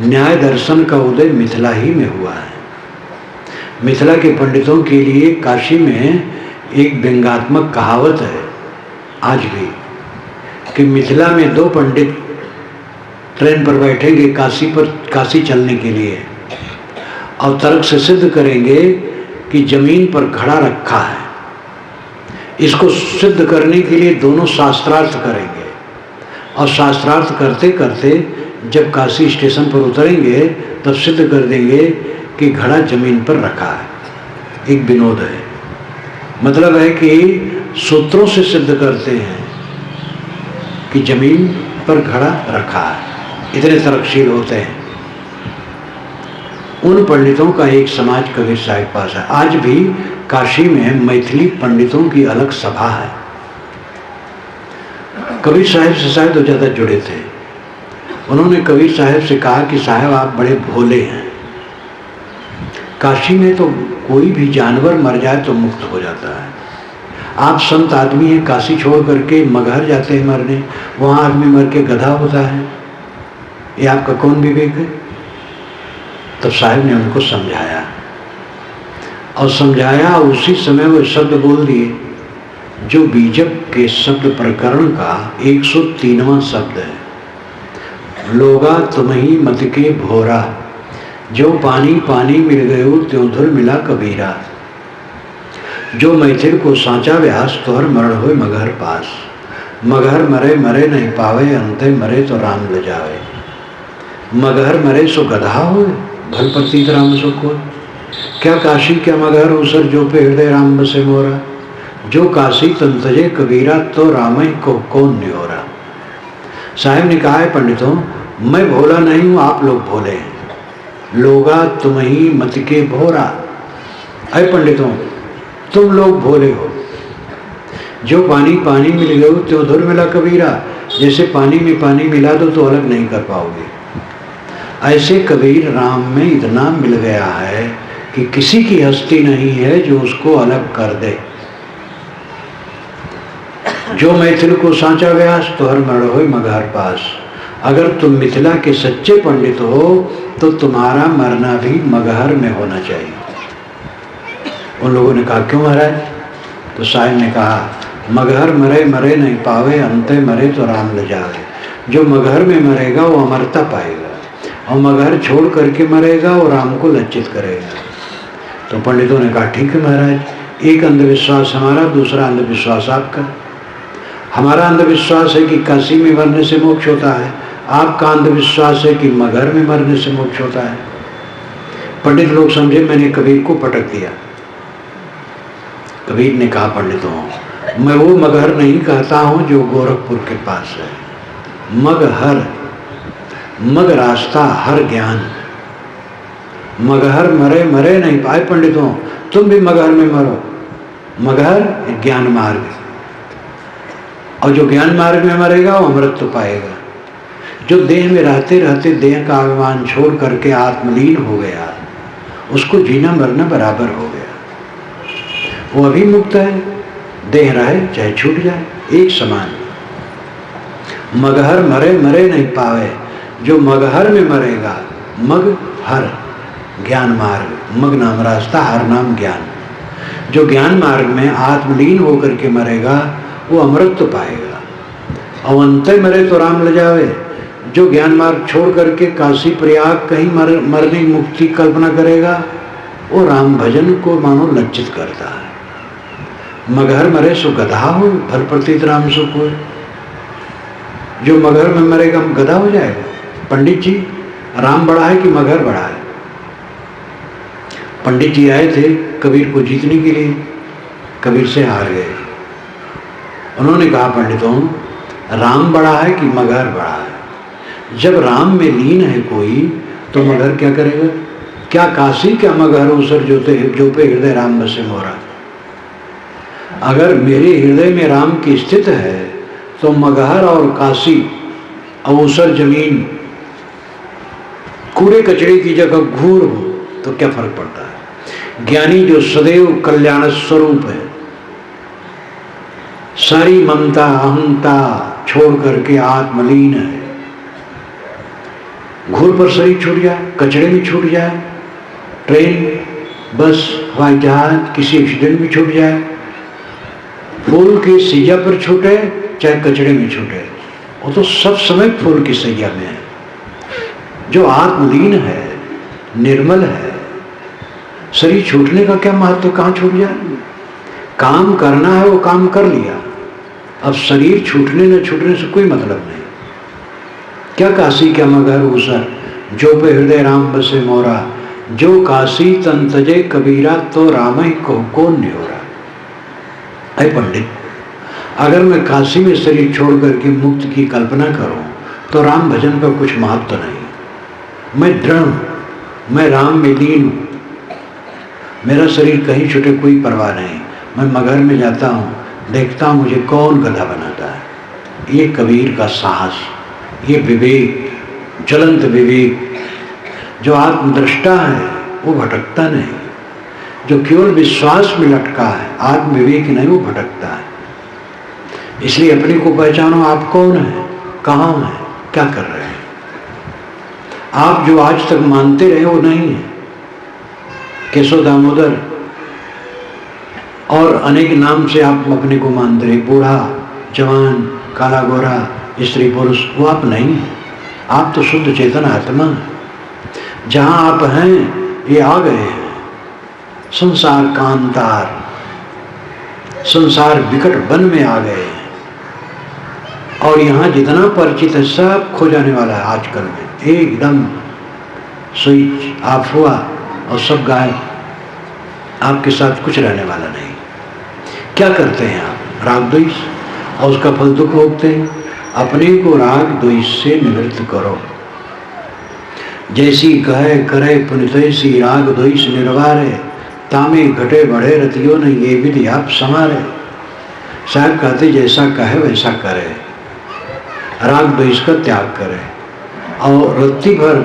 न्याय दर्शन का उदय मिथिला ही में हुआ है। मिथिला के पंडितों के लिए काशी में एक व्यंग्यात्मक कहावत है आज भी, कि मिथिला में 2 पंडित ट्रेन पर बैठेंगे काशी चलने के लिए, और तर्क से सिद्ध करेंगे कि जमीन पर घड़ा रखा है। इसको सिद्ध करने के लिए दोनों शास्त्रार्थ करेंगे, और शास्त्रार्थ करते करते जब काशी स्टेशन पर उतरेंगे तब सिद्ध कर देंगे कि घड़ा जमीन पर रखा है। एक विनोद है, मतलब है कि सूत्रों से सिद्ध करते हैं कि जमीन पर घड़ा रखा है। इतने तर्कशील होते हैं। उन पंडितों का एक समाज कबीर साहब पास है। आज भी काशी में मैथिली पंडितों की अलग सभा है। कबीर साहब से शायद वो ज़्यादा जुड़े थे। उन्होंने कबीर साहब से कहा कि साहब आप बड़े भोले हैं, काशी में तो कोई भी जानवर मर जाए तो मुक्त हो जाता है, आप संत आदमी हैं, काशी छोड़ करके मगहर जाते हैं मरने, वहाँ आदमी मर के गधा होता है, ये आपका कौन विवेक है? तब साहब ने उनको समझाया, और समझाया उसी समय वो शब्द बोल दिए जो बीजक के शब्द प्रकरण का 103वां शब्द है। लोगा तुम ही मत के भोरा, जो पानी पानी मिल गयो त्यों धुर मिला कबीरा। जो मैथिल को सांचा व्यास तोहर मरण होए मगहर पास, मगहर मरे मरे नहीं पावे अंते मरे तो राम ले जावे। मगहर मरे सो गधा होए भल प्रतीत राम सो कोय, क्या काशी क्या मगहर उसर जो पे हृदय राम बसे मोरा। जो काशी तन तजे कबीरा तो रामय को कौन न्योरा। साहब ने कहा है पंडितों, मैं भोला नहीं हूं, आप लोग भोले हैं। लोगा तुम ही मत के भोरा, अय पंडितों तुम लोग भोले हो। जो पानी पानी मिल गयो त्यों धुर मिला कबीरा, जैसे पानी में पानी मिला दो तो अलग नहीं कर पाओगे। ऐसे कबीर राम में इतना मिल गया है कि किसी की हस्ती नहीं है जो उसको अलग कर दे। जो मैथिल को सांचा व्यास तोहर मरण होए मगहर पास। अगर तुम मिथिला के सच्चे पंडित हो तो तुम्हारा मरना भी मगहर में होना चाहिए। उन लोगों ने कहा क्यों महाराज? तो साहिब ने कहा मगहर मरे मरे नहीं पावे अंते मरे तो राम ले जावे। जो मगहर में मरेगा वो अमरता पाएगा, और मगहर छोड़ करके मरेगा वो राम को लज्जित करेगा। तो पंडितों ने कहा ठीक है महाराज, एक अंधविश्वास हमारा, दूसरा अंधविश्वास आपका। हमारा अंधविश्वास है कि काशी में मरने से मोक्ष होता है, आपका अंधविश्वास है कि मगहर में मरने से मोक्ष होता है। पंडित लोग समझे मैंने कबीर को पटक दिया। कबीर ने कहा पंडितों, मैं वो मगहर नहीं कहता हूं जो गोरखपुर के पास है। मगहर, मग रास्ता, हर ज्ञान। मगहर मरे मरे नहीं पाए पंडितों, तुम भी मगहर में मरो। मगहर ज्ञान मार्ग, और जो ज्ञान मार्ग में मरेगा वो अमृत पाएगा। जो देह में रहते रहते देह का अभिमान छोड़ करके आत्मलीन हो गया, उसको जीना मरना बराबर हो गया। वो अभी मुक्त है, देह रहे चाहे छूट जाए, एक समान। मगहर मरे मरे नहीं पावे, जो मगहर में मरेगा, मग हर ज्ञान मार्ग, मग नाम रास्ता, हर नाम ज्ञान। जो ज्ञान मार्ग में आत्मलीन होकर के मरेगा वो अमृत तो पाएगा। अवंते मरे तो राम ले जावे। जो ज्ञान मार्ग छोड़ करके काशी प्रयाग कहीं मरने मुक्ति कल्पना करेगा वो राम भजन को मानो लज्जित करता है। मगहर मरे सो गधा हो भल प्रतीत राम सो कोय। जो मगहर में मरेगा गधा हो जाएगा। पंडित जी, राम बड़ा है कि मगहर बड़ा है? पंडित जी आए थे कबीर को जीतने के लिए, कबीर से हार गए। उन्होंने कहा पंडितों, राम बड़ा है कि मगहर बड़ा है? जब राम में लीन है कोई तो मगहर क्या करेगा? क्या काशी क्या मगहर उसर जो पे हृदय राम बसे मोरा। अगर मेरे हृदय में राम की स्थित है तो मगहर और काशी अवसर जमीन कूड़े कचड़े की जगह घूर हो तो क्या फर्क पड़ता है। ज्ञानी जो सदैव कल्याण स्वरूप है, सारी ममता अहंता छोड़ करके आत्मलीन है, घूर पर शरीर छूट जाए, कचड़े में छूट जाए, ट्रेन बस हवाई जहाज किसी एक्सीडेंट में छूट जाए, फूल की सैया पर छूटे चाहे कचड़े में छूटे, वो तो सब समय फूल की सैया में है। जो आत्मलीन है, निर्मल है, शरीर छूटने का क्या महत्व, कहाँ छूट जाए। काम करना है वो काम कर लिया, अब शरीर छूटने न छूटने से कोई मतलब नहीं। क्या काशी क्या मगहर उसर जो पे हृदय राम बसे मोरा। जो काशी तन तजे कबीरा तो राम ही कौन न्योरा। अय पंडित, अगर मैं काशी में शरीर छोड़ करके मुक्त की कल्पना करूं तो राम भजन का कुछ महत्व नहीं। मैं दृढ़ हूं, मैं राम में लीन हूं, मेरा शरीर कहीं छूटे कोई परवाह नहीं। मैं मगहर में जाता हूँ, देखता हूँ मुझे कौन गधा बनाता है। ये कबीर का साहस, ये विवेक, ज्वलंत विवेक। जो आत्मदृष्टा है वो भटकता नहीं, जो केवल विश्वास में लटका है, आत्म विवेक नहीं, वो भटकता है। इसलिए अपने को पहचानो, आप कौन है, कहाँ है, क्या कर रहे हैं। आप जो आज तक मानते रहे वो नहीं है। केशव दामोदर और अनेक नाम से आप अपने को मानते रहे, बूढ़ा जवान काला गोरा स्त्री पुरुष, वो आप नहीं है। आप तो शुद्ध चेतन आत्मा, जहां आप हैं ये आ गए हैं। संसार कांतार, संसार विकट वन में आ गए हैं और यहाँ जितना परिचित है सब खो जाने वाला है आजकल में। एकदम स्विच ऑफ हुआ और सब गायब, आपके साथ कुछ रहने वाला नहीं। क्या करते हैं आप? राग द्वेष, और उसका फल दुख भोगते हैं। अपने को राग द्वेष से निवृत्त करो। जैसी कहे करे पुनितैसी राग द्वेष निर्वारे, तामे घटे बढ़े रतियों ने ये विधि आप समारे। साहब कहते जैसा कहे वैसा करे, राग द्वेष का त्याग करे और रत्ती भर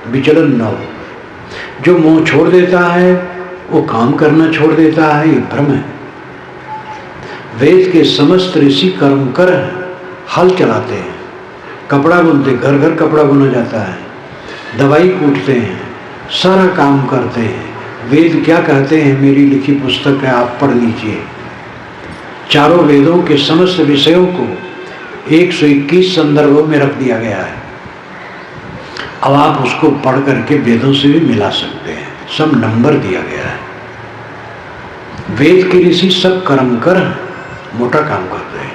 विचलन न हो। जो मोह छोड़ देता है वो काम करना छोड़ देता है, ये भ्रम है। वेद के समस्त ऋषि कर्म कर हल चलाते हैं, कपड़ा बुनते, घर घर कपड़ा बुना जाता है, दवाई कूटते हैं, सारा काम करते हैं। वेद क्या कहते हैं? मेरी लिखी पुस्तक है, आप पढ़ लीजिए। चारों वेदों के समस्त विषयों को 121 संदर्भों में रख दिया गया है। अब आप उसको पढ़ करके वेदों से भी मिला सकते हैं, सब नंबर दिया गया है। वेद के ऋषि सब कर्म कर मोटा काम करते हैं।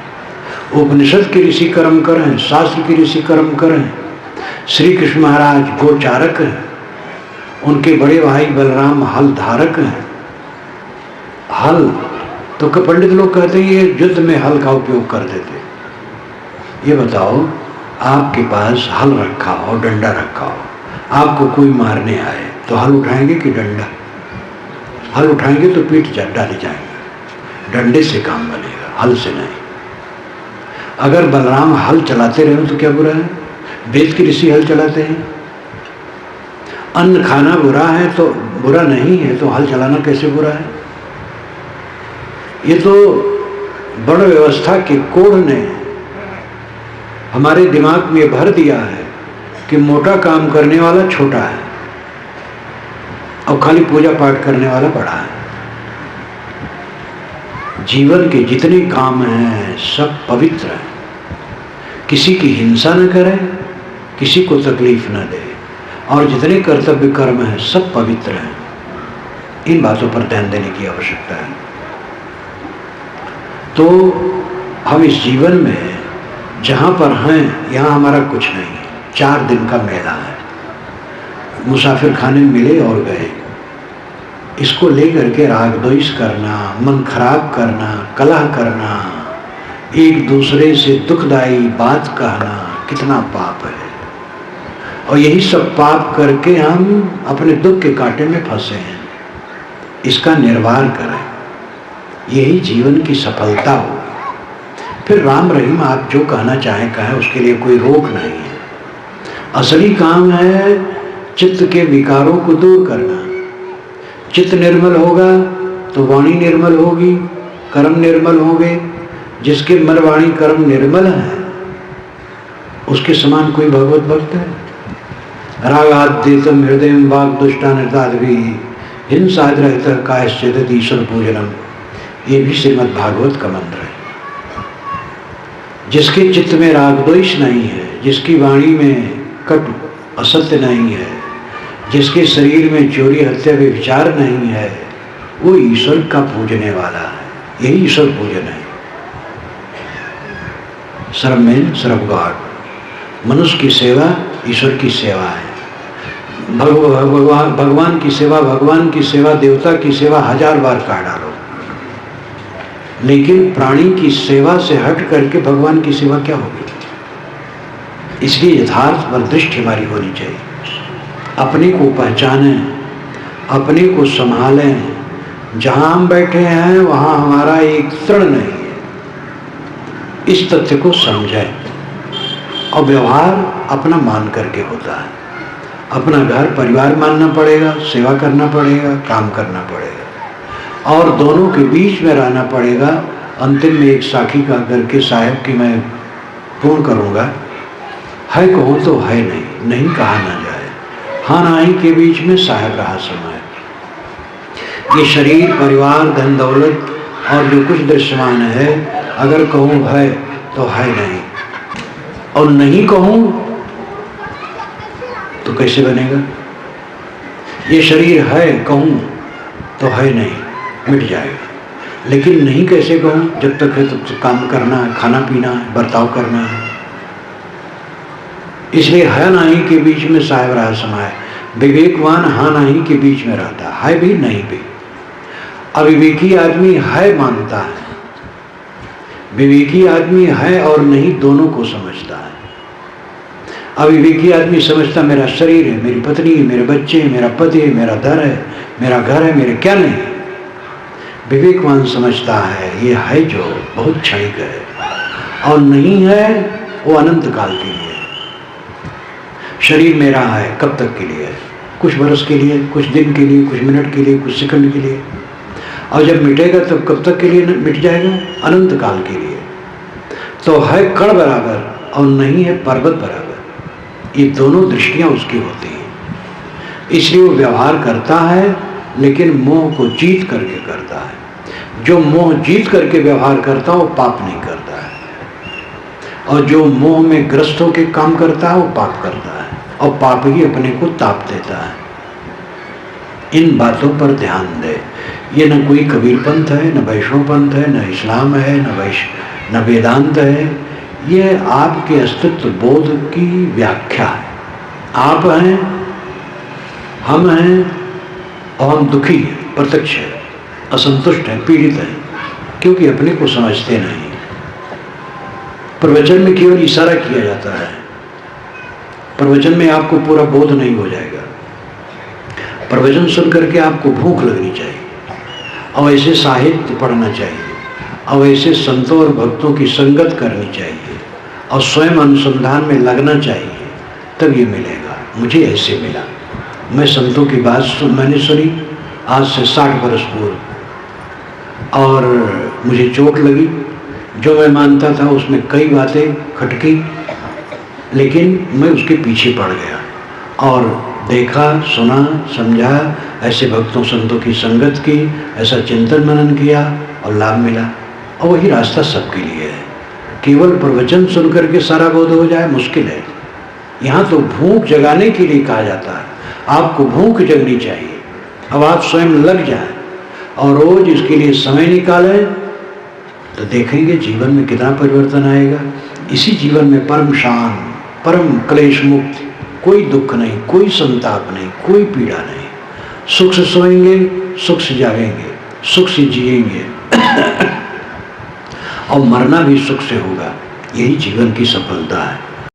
उपनिषद के ऋषि कर्म कर हैं, शास्त्र के ऋषि कर्म कर हैं। श्री कृष्ण महाराज गोचारक हैं, उनके बड़े भाई बलराम हल धारक हैं। हल तो पंडित लोग कहते हैं ये युद्ध में हल का उपयोग करते थे। ये बताओ, आपके पास हल रखा हो, डंडा रखा हो, आपको कोई मारने आए तो हल उठाएंगे कि डंडा? हल उठाएंगे तो पीठ डाले जाएंगे, डंडे से काम बनेगा, हल से नहीं। अगर बलराम हल चलाते रहे तो क्या बुरा है? वेद के ऋषि हल चलाते हैं। अन्न खाना बुरा है तो बुरा नहीं है, तो हल चलाना कैसे बुरा है? ये तो बड़ व्यवस्था के कोढ़ ने हमारे दिमाग में भर दिया है कि मोटा काम करने वाला छोटा है और खाली पूजा पाठ करने वाला बड़ा है। जीवन के जितने काम हैं सब पवित्र हैं। किसी की हिंसा न करे, किसी को तकलीफ न दे, और जितने कर्तव्य कर्म हैं सब पवित्र हैं। इन बातों पर ध्यान देने की आवश्यकता है। तो हम इस जीवन में जहाँ पर हैं यहाँ हमारा कुछ नहीं है। 4 दिन का मेला है, मुसाफिर खाने मिले और गए। इसको लेकर के राग द्वेष करना, मन खराब करना, कलह करना, एक दूसरे से दुखदायी बात कहना कितना पाप है। और यही सब पाप करके हम अपने दुख के कांटे में फंसे हैं। इसका निर्वाह करें, यही जीवन की सफलता हो। फिर राम रहीम आप जो कहना चाहें कहें, उसके लिए कोई रोक नहीं है। असली काम है चित्त के विकारों को दूर करना। चित्त निर्मल होगा तो वाणी निर्मल होगी, कर्म निर्मल होंगे। जिसके मन वाणी कर्म निर्मल है उसके समान कोई भगवत भक्त है? रागाद्यतम हृदय वाग दुष्टा निर्दाधवी हिंसाद रहता कायश्चित ईश्वर पूजनम, ये भी श्रीमद् भागवत का मंत्र है। जिसके चित्त में राग द्वेष नहीं है, जिसकी वाणी में कटु असत्य नहीं है, जिसके शरीर में चोरी हत्या व्यभिचार नहीं है, वो ईश्वर का पूजने वाला है। यही ईश्वर पूजन है। सर्व में सर्व गॉड। मनुष्य की सेवा ईश्वर की सेवा है। भगवान की सेवा, भगवान की सेवा, देवता की सेवा 1000 बार कह डालो, लेकिन प्राणी की सेवा से हट करके भगवान की सेवा क्या होगी? इसलिए यथार्थ पर दृष्टि हमारी होनी चाहिए। अपने को पहचानें, अपने को संभालें। जहां हम बैठे हैं वहां हमारा एक तृण नहीं है, इस तथ्य को समझें। और व्यवहार अपना मान करके होता है। अपना घर परिवार मानना पड़ेगा, सेवा करना पड़ेगा, काम करना पड़ेगा, और दोनों के बीच में रहना पड़ेगा। अंतिम में एक साखी कह करके साहब की मैं पूर्ण करूँगा, है कहूँ तो है नहीं, नहीं कहा ना जाए, हाँ नाही के बीच में साहब रहा समय। ये शरीर, परिवार, धन दौलत और जो कुछ दृश्यमान है, अगर कहूँ है तो है नहीं, और नहीं कहूँ तो कैसे बनेगा? ये शरीर है कहूँ तो है नहीं, मिट जाएगा। लेकिन नहीं कैसे कहूँ? जब तक है तब तक काम करना है, खाना पीना है, बर्ताव करना है। इसलिए है नहीं के बीच में साहेब रहा समाये। विवेकवान हाँ नहीं के बीच में रहता है भी नहीं भी। अविवेकी आदमी है मानता है, विवेकी आदमी है और नहीं दोनों को समझता है। अविवेकी आदमी समझता मेरा शरीर है, मेरी पत्नी है, मेरे बच्चे हैं, मेरा पति है, मेरा दर है, मेरा घर है, मेरे क्या नहीं। विवेकवान समझता है ये है जो बहुत क्षणिक है, और नहीं है वो अनंत काल के लिए। शरीर मेरा है कब तक के लिए? कुछ वर्ष के लिए, कुछ दिन के लिए, कुछ मिनट के लिए, कुछ सेकंड के लिए। और जब मिटेगा तब कब तक के लिए मिट जाएगा? अनंत काल के लिए। तो है कण बराबर और नहीं है पर्वत बराबर। ये दोनों दृष्टियां उसकी होती हैं। इसलिए वो व्यवहार करता है, लेकिन मोह को जीत करके करता है। जो मोह जीत करके व्यवहार करता है वो पाप नहीं करता है, और जो मोह में ग्रस्त होकर काम करता है वो पाप करता है, और पाप ही अपने को ताप देता है। इन बातों पर ध्यान दे। ये न कोई कबीर पंथ है, न वैष्णव पंथ है, न इस्लाम है, न वेदांत है। ये आपके अस्तित्व बोध की व्याख्या है। आप हैं, हम हैं, और हम दुखी हैं, प्रत्यक्ष है, असंतुष्ट हैं, पीड़ित हैं, क्योंकि अपने को समझते नहीं। प्रवचन में केवल इशारा किया जाता है, प्रवचन में आपको पूरा बोध नहीं हो जाएगा। प्रवचन सुन करके आपको भूख लगनी चाहिए, और ऐसे साहित्य पढ़ना चाहिए, और ऐसे संतों और भक्तों की संगत करनी चाहिए, और स्वयं अनुसंधान में लगना चाहिए, तब ये मिलेगा। मुझे ऐसे मिला। मैं संतों की बात मैंने सुनी आज से 60 वर्ष पूर्व, और मुझे चोट लगी। जो मैं मानता था उसमें कई बातें खटकी, लेकिन मैं उसके पीछे पड़ गया और देखा, सुना, समझा, ऐसे भक्तों संतों की संगत की, ऐसा चिंतन मनन किया और लाभ मिला। और वही रास्ता सबके लिए है। केवल प्रवचन सुन करके सारा बोध हो जाए मुश्किल है। यहाँ तो भूख जगाने के लिए कहा जाता है। आपको भूख जगनी चाहिए। अब आप स्वयं लग जाएं और रोज इसके लिए समय निकालें, तो देखेंगे जीवन में कितना परिवर्तन आएगा। इसी जीवन में परम शांत, परम क्लेश मुक्त, कोई दुख नहीं, कोई संताप नहीं, कोई पीड़ा नहीं। सुख से सोएंगे, सुख से जागेंगे, सुख से जिएंगे और मरना भी सुख से होगा। यही जीवन की सफलता है।